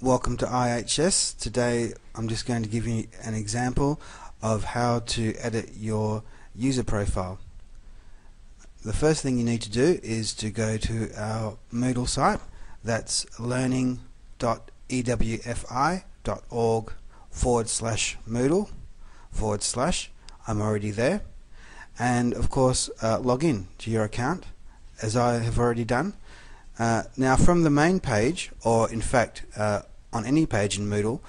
Welcome to IHS. Today I'm just going to give you an example of how to edit your user profile. The first thing you need to do is to go to our Moodle site. That's learning.ewfi.org/Moodle/. I'm already there. And of course log in to your account as I have already done. Now from the main page, or in fact on any page in Moodle,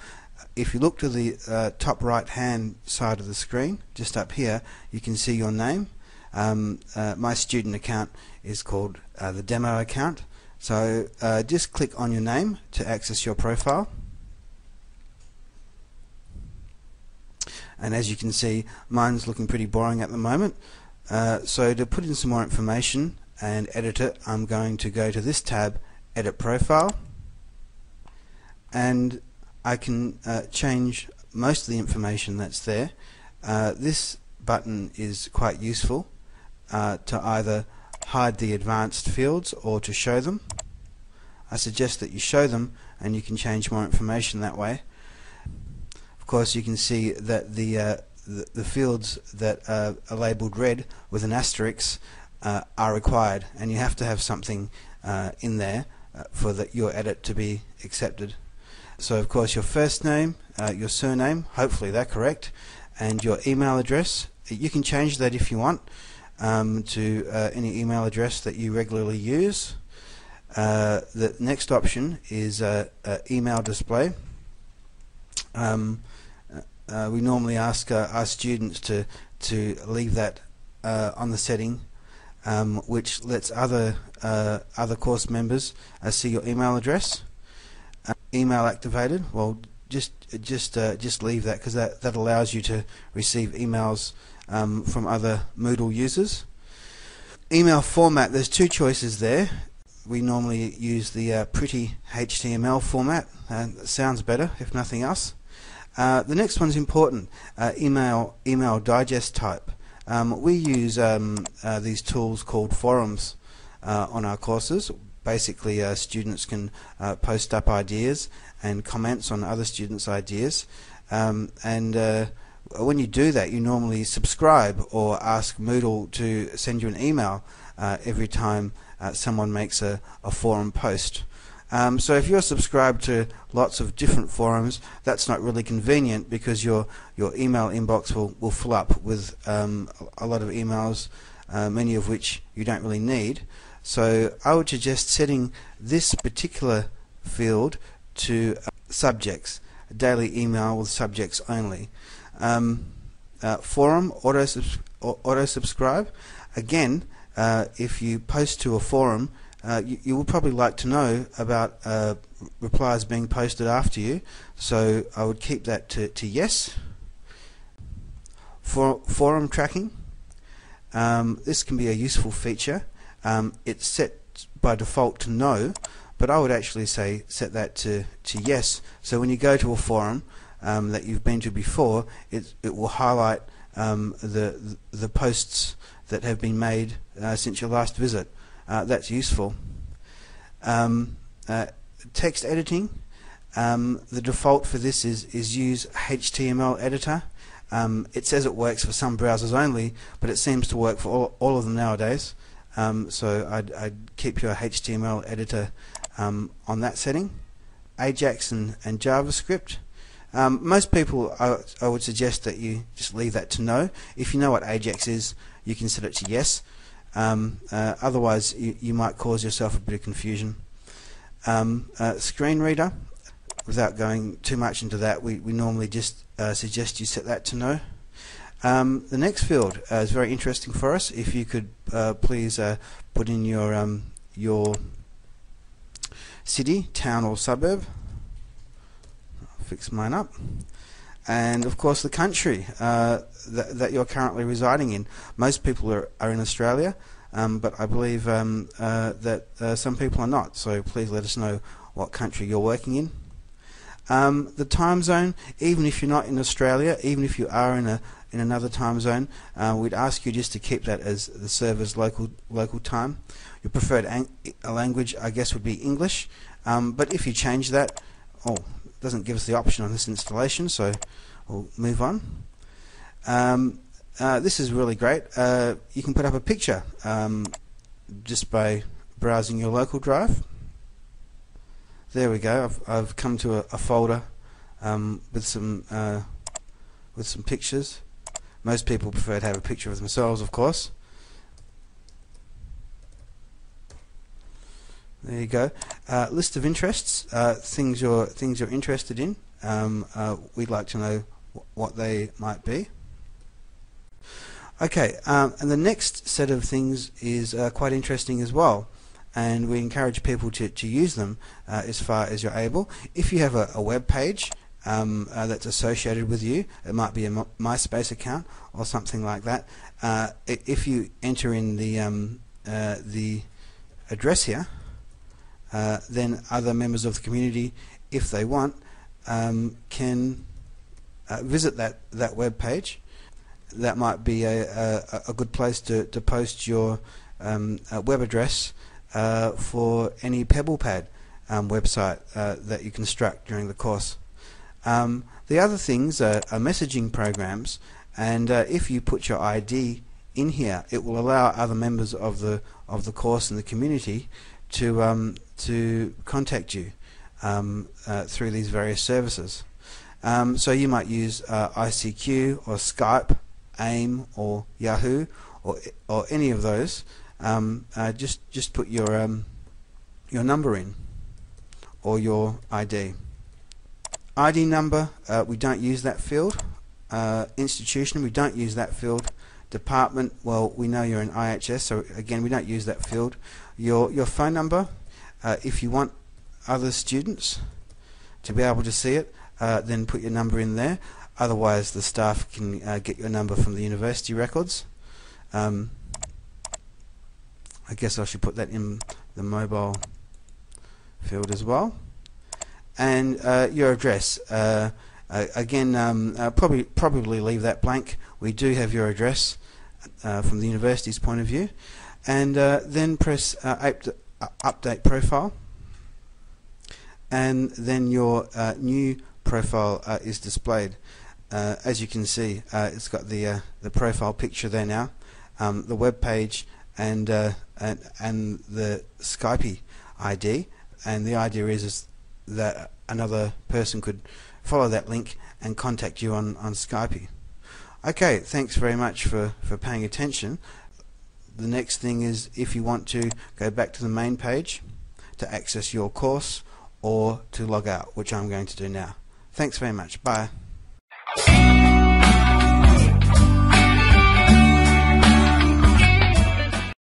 if you look to the top right hand side of the screen, just up here, you can see your name. My student account is called the demo account, so just click on your name to access your profile. And as you can see, mine's looking pretty boring at the moment, so to put in some more information and edit it, I'm going to go to this tab, Edit Profile, and I can change most of the information that's there. This button is quite useful to either hide the advanced fields or to show them. I suggest that you show them, and you can change more information that way. Of course, you can see that the fields that are labelled red with an asterisk are required, and you have to have something in there for your edit to be accepted. So of course your first name, your surname, hopefully they're correct, and your email address. You can change that if you want to any email address that you regularly use. The next option is email display. We normally ask our students to leave that on the setting, which lets other course members see your email address. Email activated. Well, just leave that, because that allows you to receive emails from other Moodle users. Email format. There's two choices there. We normally use the pretty HTML format. Sounds better, if nothing else. The next one's important. Email digest type. We use these tools called forums on our courses. Basically, students can post up ideas and comments on other students' ideas, and when you do that, you normally subscribe or ask Moodle to send you an email every time someone makes a forum post. So if you're subscribed to lots of different forums, that's not really convenient, because your email inbox will fill up with a lot of emails, many of which you don't really need. So I would suggest setting this particular field to subjects, a daily email with subjects only. Forum, auto subscribe. Again, if you post to a forum, you will probably like to know about replies being posted after you, so I would keep that to yes. Forum tracking. This can be a useful feature. It's set by default to no, but I would actually say set that to yes, so when you go to a forum that you've been to before, it will highlight the posts that have been made since your last visit. That's useful. Text editing. The default for this is use HTML editor. It says it works for some browsers only, but it seems to work for all of them nowadays. So I'd keep your HTML editor on that setting. Ajax and JavaScript. Most people, I would suggest that you just leave that to no. If you know what Ajax is, you can set it to yes. Otherwise you might cause yourself a bit of confusion. Screen reader, without going too much into that, we normally just suggest you set that to no. The next field is very interesting for us. If you could please put in your city, town or suburb. I'll fix mine up. And of course the country that you're currently residing in. Most people are in Australia, but I believe that some people are not, so please let us know what country you're working in. The time zone, even if you're not in Australia, even if you are in another time zone, we'd ask you just to keep that as the server's local time. Your preferred language, I guess, would be English, but if you change that, Oh, it doesn't give us the option on this installation, so we'll move on. This is really great. You can put up a picture just by browsing your local drive. There we go. I've come to a folder with some pictures. Most people prefer to have a picture of themselves, of course. There you go. List of interests, things you're interested in. We'd like to know what they might be. Okay, and the next set of things is quite interesting as well, and we encourage people to use them as far as you're able. If you have a web page that's associated with you, it might be a MySpace account or something like that. If you enter in the address here, then other members of the community, if they want, can visit that web page. That might be a good place to post your web address for any PebblePad website that you construct during the course. The other things are messaging programs, and if you put your ID in here, it will allow other members of the course and the community to contact you through these various services. So you might use ICQ or Skype, AIM or Yahoo or any of those. Just put your number in, or your ID. ID number, we don't use that field. Institution, we don't use that field. Department, well, we know you're in IHS, so again we don't use that field. Your phone number, if you want other students to be able to see it, then put your number in there. Otherwise the staff can get your number from the university records. I guess I should put that in the mobile field as well. And your address, again, probably leave that blank. We do have your address from the university's point of view. And then press update profile, and then your new profile is displayed. As you can see, it's got the profile picture there now, the web page, and the Skype ID. And the idea is that another person could follow that link and contact you on Skype. Okay, thanks very much for paying attention. The next thing is, if you want to go back to the main page to access your course or to log out, which I'm going to do now. Thanks very much. Bye.